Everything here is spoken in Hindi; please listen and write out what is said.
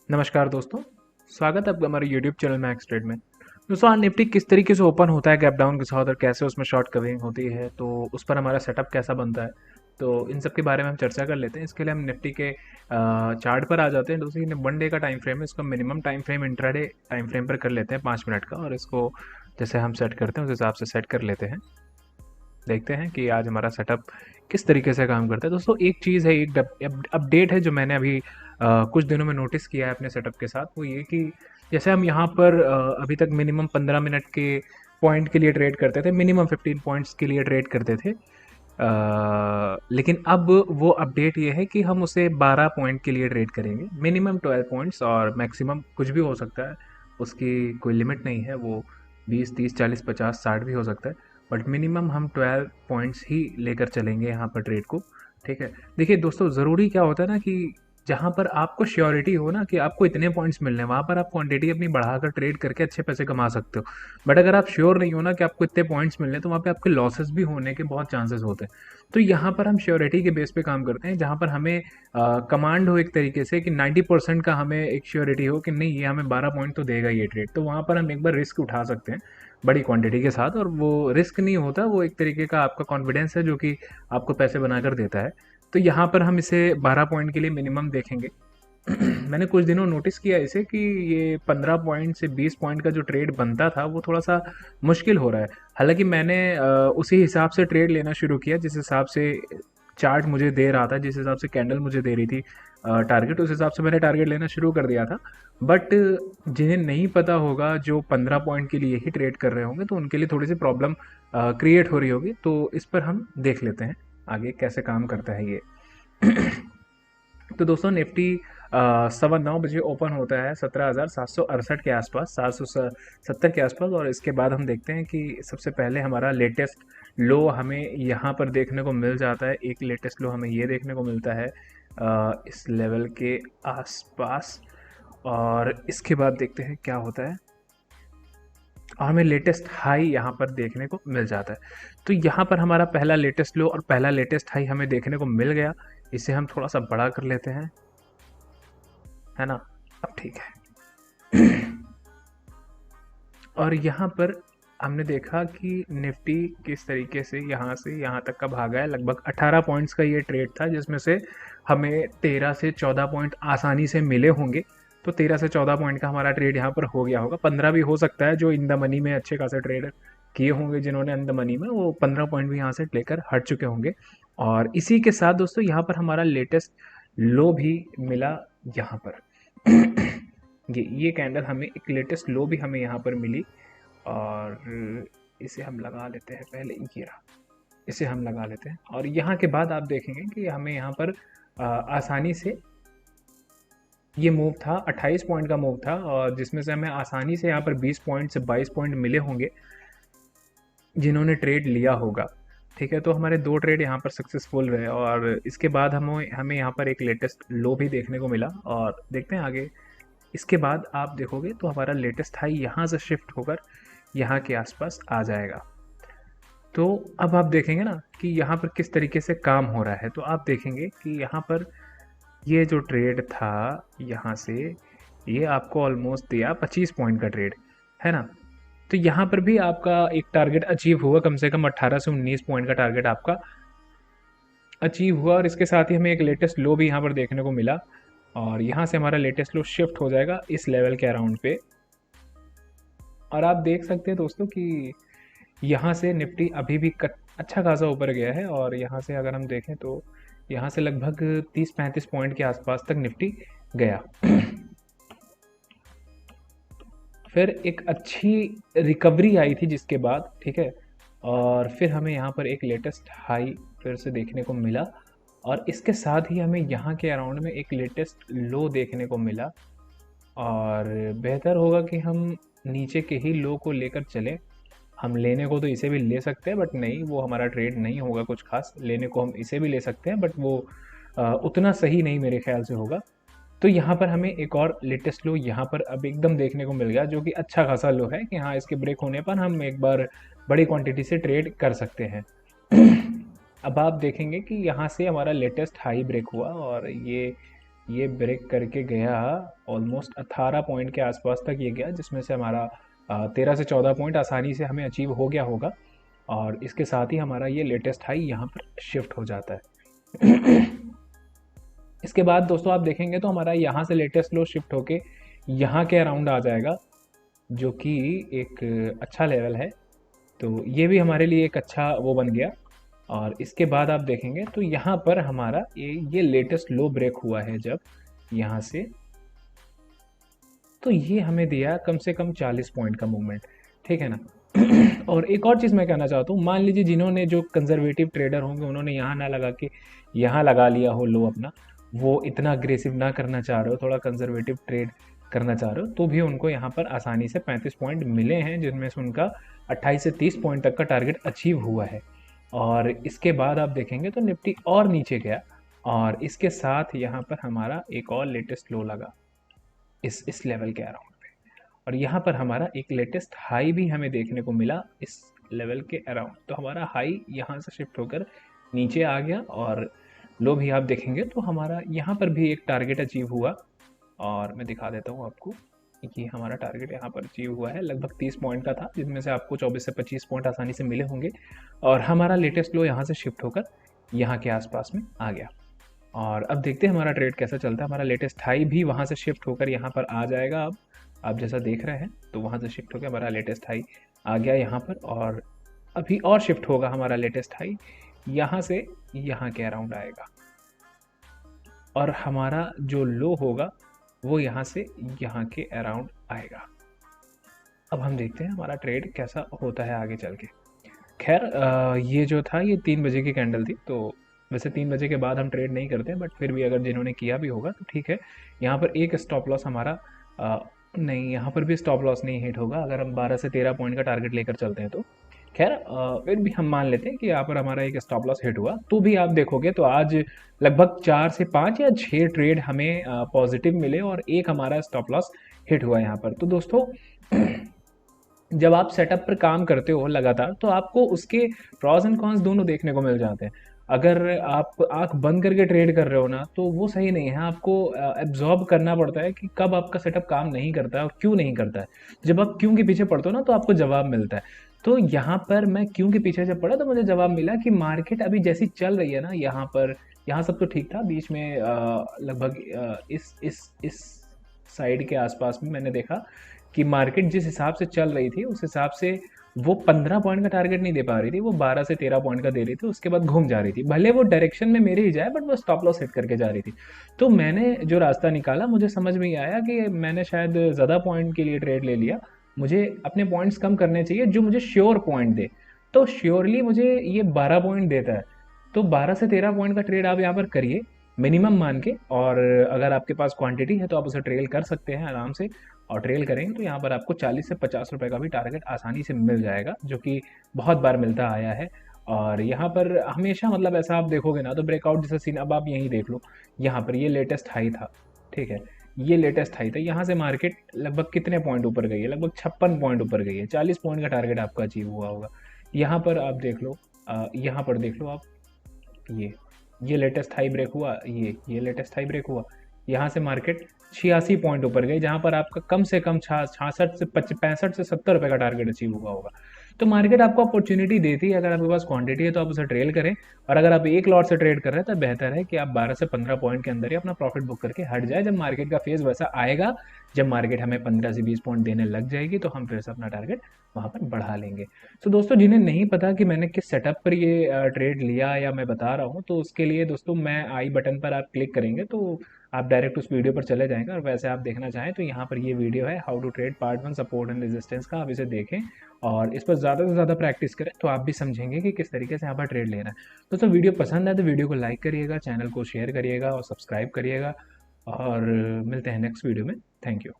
नमस्कार दोस्तों, स्वागत है आपका हमारे यूट्यूब चैनल मैक्स ट्रेड में। दोस्तों आज निफ्टी किस तरीके से ओपन होता है गैप डाउन के साथ और कैसे उसमें शॉर्ट कवरिंग होती है, तो उस पर हमारा सेटअप कैसा बनता है, तो इन सब के बारे में हम चर्चा कर लेते हैं। इसके लिए हम निफ्टी के चार्ट पर आ जाते हैं। दोस्तों ये 1 डे का टाइम फ्रेम है, इसका minimum time frame intraday time frame पर कर लेते हैं 5 मिनट का, और इसको जैसे हम सेट करते हैं उस हिसाब से सेट कर लेते हैं। देखते हैं कि आज हमारा सेटअप किस तरीके से काम करता है। दोस्तों एक चीज़ है, एक अपडेट है जो मैंने अभी कुछ दिनों में नोटिस किया है अपने सेटअप के साथ, वो ये कि जैसे हम यहाँ पर अभी तक मिनिमम 15 मिनट के पॉइंट के लिए ट्रेड करते थे, मिनिमम 15 पॉइंट्स के लिए ट्रेड करते थे। लेकिन अब वो अपडेट ये है कि हम उसे 12 पॉइंट के लिए ट्रेड करेंगे, मिनिमम 12 पॉइंट्स और मैक्सिमम कुछ भी हो सकता है, उसकी कोई लिमिट नहीं है। वो 20, 30, 40, 50, 60 भी हो सकता है, बट मिनिमम हम 12 पॉइंट्स ही लेकर चलेंगे यहाँ पर ट्रेड को। ठीक है, देखिए दोस्तों, ज़रूरी क्या होता है ना कि जहाँ पर आपको श्योरिटी हो ना कि आपको इतने पॉइंट्स मिलने हैं, वहाँ पर आप क्वांटिटी अपनी बढ़ाकर ट्रेड करके अच्छे पैसे कमा सकते हो। बट अगर आप श्योर नहीं हो ना कि आपको इतने पॉइंट्स मिलने हैं, तो वहाँ पे आपके लॉसेस भी होने के बहुत चांसेस होते हैं। तो यहाँ पर हम श्योरिटी के बेस पे काम करते हैं, जहाँ पर हमें कमांड हो एक तरीके से कि 90% का हमें एक श्योरिटी हो कि नहीं, ये हमें 12 पॉइंट तो देगा ये ट्रेड, तो वहाँ पर हम एक बार रिस्क उठा सकते हैं बड़ी क्वांटिटी के साथ। और वो रिस्क नहीं होता, वो एक तरीके का आपका कॉन्फिडेंस है जो कि आपको पैसे बनाकर देता है। तो यहाँ पर हम इसे 12 पॉइंट के लिए मिनिमम देखेंगे। मैंने कुछ दिनों नोटिस किया इसे कि ये 15 पॉइंट से 20 पॉइंट का जो ट्रेड बनता था वो थोड़ा सा मुश्किल हो रहा है। हालांकि मैंने उसी हिसाब से ट्रेड लेना शुरू किया जिस हिसाब से चार्ट मुझे दे रहा था, जिस हिसाब से कैंडल मुझे दे रही थी टारगेट, उस हिसाब से मैंने टारगेट लेना शुरू कर दिया था। बट जिन्हें नहीं पता होगा, जो 15 पॉइंट के लिए ही ट्रेड कर रहे होंगे, तो उनके लिए थोड़ी सी प्रॉब्लम क्रिएट हो रही होगी। तो इस पर हम देख लेते हैं आगे कैसे काम करता है ये। तो दोस्तों निफ्टी 9:15 बजे ओपन होता है 17,768 के आसपास, 770 के आसपास। और इसके बाद हम देखते हैं कि सबसे पहले हमारा लेटेस्ट लो हमें यहाँ पर देखने को मिल जाता है। एक लेटेस्ट लो हमें ये देखने को मिलता है इस लेवल के आसपास, और इसके बाद देखते हैं क्या होता है, और हमें लेटेस्ट हाई यहाँ पर देखने को मिल जाता है। तो यहाँ पर हमारा पहला लेटेस्ट लो और पहला लेटेस्ट हाई हमें देखने को मिल गया। इसे हम थोड़ा सा बड़ा कर लेते हैं, है ना। अब ठीक है। और यहाँ पर हमने देखा कि निफ्टी किस तरीके से यहाँ तक का भागा है। लगभग 18 पॉइंट्स का ये ट्रेड था, जिसमें से हमें 13 से 14 पॉइंट आसानी से मिले होंगे। तो 13 से 14 पॉइंट का हमारा ट्रेड यहाँ पर हो गया होगा। 15 भी हो सकता है, जो इन द मनी में अच्छे खासे ट्रेड किए होंगे, जिन्होंने इन द मनी में, वो 15 पॉइंट भी यहाँ से लेकर हट चुके होंगे। और इसी के साथ दोस्तों यहाँ पर हमारा लेटेस्ट लो भी मिला यहाँ पर। ये कैंडल हमें एक लेटेस्ट लो भी हमें यहाँ पर मिली, और इसे हम लगा लेते हैं पहले, ये रहा, इसे हम लगा लेते हैं। और यहाँ के बाद आप देखेंगे कि हमें यहाँ पर आसानी से ये मूव था, 28 पॉइंट का मूव था, और जिसमें से हमें आसानी से यहाँ पर 20 पॉइंट से 22 पॉइंट मिले होंगे जिन्होंने ट्रेड लिया होगा। ठीक है, तो हमारे 2 ट्रेड यहाँ पर सक्सेसफुल रहे, और इसके बाद हमें यहाँ पर एक लेटेस्ट लो भी देखने को मिला। और देखते हैं आगे। इसके बाद आप देखोगे तो हमारा लेटेस्ट हाई यहाँ से शिफ्ट होकर यहाँ के आसपास आ जाएगा। तो अब आप देखेंगे ना कि यहाँ पर किस तरीके से काम हो रहा है। तो आप देखेंगे कि यहाँ पर ये जो ट्रेड था यहाँ से, ये आपको ऑलमोस्ट दिया 25 पॉइंट का ट्रेड, है ना। तो यहाँ पर भी आपका एक टारगेट अचीव हुआ, कम से कम 18 से 19 पॉइंट का टारगेट आपका अचीव हुआ। और इसके साथ ही हमें एक लेटेस्ट लो भी यहाँ पर देखने को मिला, और यहाँ से हमारा लेटेस्ट लो शिफ्ट हो जाएगा इस लेवल के अराउंड पे। और आप देख सकते हैं दोस्तों कि यहाँ से निफ्टी अभी भी अच्छा खासा ऊपर गया है, और यहाँ से अगर हम देखें तो यहाँ से लगभग 30-35 पॉइंट के आसपास तक निफ्टी गया। फिर एक अच्छी रिकवरी आई थी जिसके बाद, ठीक है, और फिर हमें यहाँ पर एक लेटेस्ट हाई फिर से देखने को मिला, और इसके साथ ही हमें यहाँ के अराउंड में एक लेटेस्ट लो देखने को मिला। और बेहतर होगा कि हम नीचे के ही लो को लेकर चलें। हम लेने को तो इसे भी ले सकते हैं, बट नहीं, वो हमारा ट्रेड नहीं होगा कुछ खास। लेने को हम इसे भी ले सकते हैं, बट वो उतना सही नहीं मेरे ख्याल से होगा। तो यहाँ पर हमें एक और लेटेस्ट लो यहाँ पर अब एकदम देखने को मिल गया, जो कि अच्छा खासा लो है कि हाँ, इसके ब्रेक होने पर हम एक बार बड़ी क्वांटिटी से ट्रेड कर सकते हैं। अब आप देखेंगे कि यहाँ से हमारा लेटेस्ट हाई ब्रेक हुआ, और ये ये ब्रेक करके गया ऑलमोस्ट 18 पॉइंट के आसपास तक ये गया, जिसमें से हमारा 13 से 14 पॉइंट आसानी से हमें अचीव हो गया होगा। और इसके साथ ही हमारा ये लेटेस्ट हाई यहाँ पर शिफ्ट हो जाता है। इसके बाद दोस्तों आप देखेंगे तो हमारा यहाँ से लेटेस्ट लो शिफ्ट होके यहाँ के अराउंड आ जाएगा, जो कि एक अच्छा लेवल है। तो ये भी हमारे लिए एक अच्छा वो बन गया। और इसके बाद आप देखेंगे तो यहाँ पर हमारा ये लेटेस्ट लो ब्रेक हुआ है जब यहाँ से, तो ये हमें दिया कम से कम 40 पॉइंट का मूवमेंट, ठीक है ना। और एक और चीज़ मैं कहना चाहता हूँ, मान लीजिए जिन्होंने जो कंजर्वेटिव ट्रेडर होंगे उन्होंने यहाँ ना लगा के यहाँ लगा लिया हो लो अपना, वो इतना अग्रेसिव ना करना चाह रहे हो, थोड़ा कंजर्वेटिव ट्रेड करना चाह रहे हो, तो भी उनको यहाँ पर आसानी से 35 पॉइंट मिले हैं, जिनमें से उनका 28 से 30 पॉइंट तक का टारगेट अचीव हुआ है। और इसके बाद आप देखेंगे तो निफ्टी और नीचे गया, और इसके साथ यहाँ पर हमारा एक और लेटेस्ट लो लगा इस लेवल के अराउंड पे, और यहाँ पर हमारा एक लेटेस्ट हाई भी हमें देखने को मिला इस लेवल के अराउंड। तो हमारा हाई यहाँ से शिफ्ट होकर नीचे आ गया, और लो भी आप देखेंगे तो हमारा यहाँ पर भी एक टारगेट अचीव हुआ। और मैं दिखा देता हूँ आपको कि हमारा टारगेट यहाँ पर अचीव हुआ है, लगभग 30 पॉइंट का था, जिसमें से आपको 24 से 25 पॉइंट आसानी से मिले होंगे। और हमारा लेटेस्ट लो यहाँ से शिफ्ट होकर यहाँ के आसपास में आ गया। और अब देखते हैं हमारा ट्रेड कैसा चलता है। हमारा लेटेस्ट हाई भी वहाँ से शिफ्ट होकर यहाँ पर आ जाएगा। अब आप जैसा देख रहे हैं तो वहाँ से शिफ्ट होकर हमारा लेटेस्ट हाई आ गया यहाँ पर, और अभी और शिफ्ट होगा हमारा लेटेस्ट हाई यहाँ से यहाँ के अराउंड आएगा, और हमारा जो लो होगा वो यहाँ से यहाँ के अराउंड आएगा। अब हम देखते हैं हमारा ट्रेड कैसा होता है आगे चल के। खैर ये जो था ये 3 बजे की कैंडल थी, तो वैसे 3 बजे के बाद हम ट्रेड नहीं करते, बट फिर भी अगर जिन्होंने किया भी होगा तो ठीक है। यहाँ पर एक स्टॉप लॉस हमारा नहीं, यहाँ पर भी स्टॉप लॉस नहीं हिट होगा अगर हम 12 से 13 पॉइंट का टारगेट लेकर चलते हैं तो। खैर फिर भी हम मान लेते हैं कि यहाँ पर हमारा एक स्टॉप लॉस हिट हुआ। तो भी आप देखोगे तो आज लगभग 4 से 5 या 6 ट्रेड हमें पॉजिटिव मिले, और एक हमारा स्टॉप लॉस हिट हुआ यहाँ पर। तो दोस्तों जब आप सेटअप पर काम करते हो लगातार, तो आपको उसके प्रॉस एंड कॉन्स दोनों देखने को मिल जाते हैं। अगर आप आंख बंद करके ट्रेड कर रहे हो ना, तो वो सही नहीं है। आपको एब्जॉर्ब करना पड़ता है कि कब आपका सेटअप काम नहीं करता है और क्यों नहीं करता है। जब आप क्यों के पीछे पड़ते हो ना, तो आपको जवाब मिलता है। तो यहाँ पर मैं क्यों के पीछे जब पड़ा तो मुझे जवाब मिला कि मार्केट अभी जैसी चल रही है ना, यहाँ सब तो ठीक था, बीच में लगभग इस साइड के आसपास में मैंने देखा कि मार्केट जिस हिसाब से चल रही थी उस हिसाब से वो 15 पॉइंट का टारगेट नहीं दे पा रही थी, वो 12 से 13 पॉइंट का दे रही थी। उसके बाद घूम जा रही थी, भले वो डायरेक्शन में मेरे ही जाए, बट वो स्टॉप लॉस हिट करके जा रही थी। तो मैंने जो रास्ता निकाला, मुझे समझ में आया कि मैंने शायद ज़्यादा पॉइंट के लिए ट्रेड ले लिया। मुझे अपने पॉइंट्स कम करने चाहिए जो मुझे श्योर पॉइंट दे। तो श्योरली मुझे ये 12 पॉइंट देता है, तो 12 से 13 पॉइंट का ट्रेड आप यहाँ पर करिए मिनिमम मान के। और अगर आपके पास क्वांटिटी है तो आप उसे ट्रेल कर सकते हैं आराम से, और ट्रेल करेंगे तो यहाँ पर आपको 40 से 50 रुपए का भी टारगेट आसानी से मिल जाएगा, जो कि बहुत बार मिलता आया है। और यहाँ पर हमेशा मतलब ऐसा आप देखोगे ना तो ब्रेकआउट जैसा सीन, अब आप यहीं देख लो, यहाँ पर ये लेटेस्ट हाई था, ठीक है, ये लेटेस्ट हाई था। यहाँ से मार्केट लगभग कितने पॉइंट ऊपर गई है, लगभग 56 पॉइंट ऊपर गई है। 40 पॉइंट का टारगेट आपका अचीव हुआ होगा। यहाँ पर आप देख लो, यहाँ पर देख लो आप, ये लेटेस्ट हाई ब्रेक हुआ, ये लेटेस्ट हाई ब्रेक हुआ। यहाँ से मार्केट 86 पॉइंट ऊपर गई, जहाँ पर आपका कम से कम 66 से 65 से 70 रुपए का टारगेट अचीव हुआ होगा। तो मार्केट आपको अपॉर्चुनिटी देती है, अगर आपके पास क्वांटिटी है तो आप उसे ट्रेल करें। और अगर आप एक लॉट से ट्रेड कर रहे हैं तो बेहतर है कि आप 12 से 15 पॉइंट के अंदर ही अपना प्रॉफिट बुक करके हट जाए। जब मार्केट का फेज वैसा आएगा, जब मार्केट हमें 15 से 20 पॉइंट देने लग जाएगी, तो हम फिर से अपना टारगेट वहाँ पर बढ़ा लेंगे। तो दोस्तों जिन्हें नहीं पता कि मैंने किस सेटअप पर ये ट्रेड लिया या मैं बता रहा हूँ, तो उसके लिए दोस्तों मैं आई बटन पर आप क्लिक करेंगे तो आप डायरेक्ट उस वीडियो पर चले जाएंगे। और वैसे आप देखना चाहें तो यहाँ पर ये वीडियो है, how to trade part 1 support and resistance का। आप इसे देखें और इस पर ज़्यादा से ज़्यादा प्रैक्टिस करें, तो आप भी समझेंगे कि किस तरीके से यहाँ पर ट्रेड लेना है। दोस्तों वीडियो पसंद है तो वीडियो को लाइक करिएगा, चैनल को शेयर करिएगा और सब्सक्राइब करिएगा। और मिलते हैं नेक्स्ट वीडियो में। Thank you.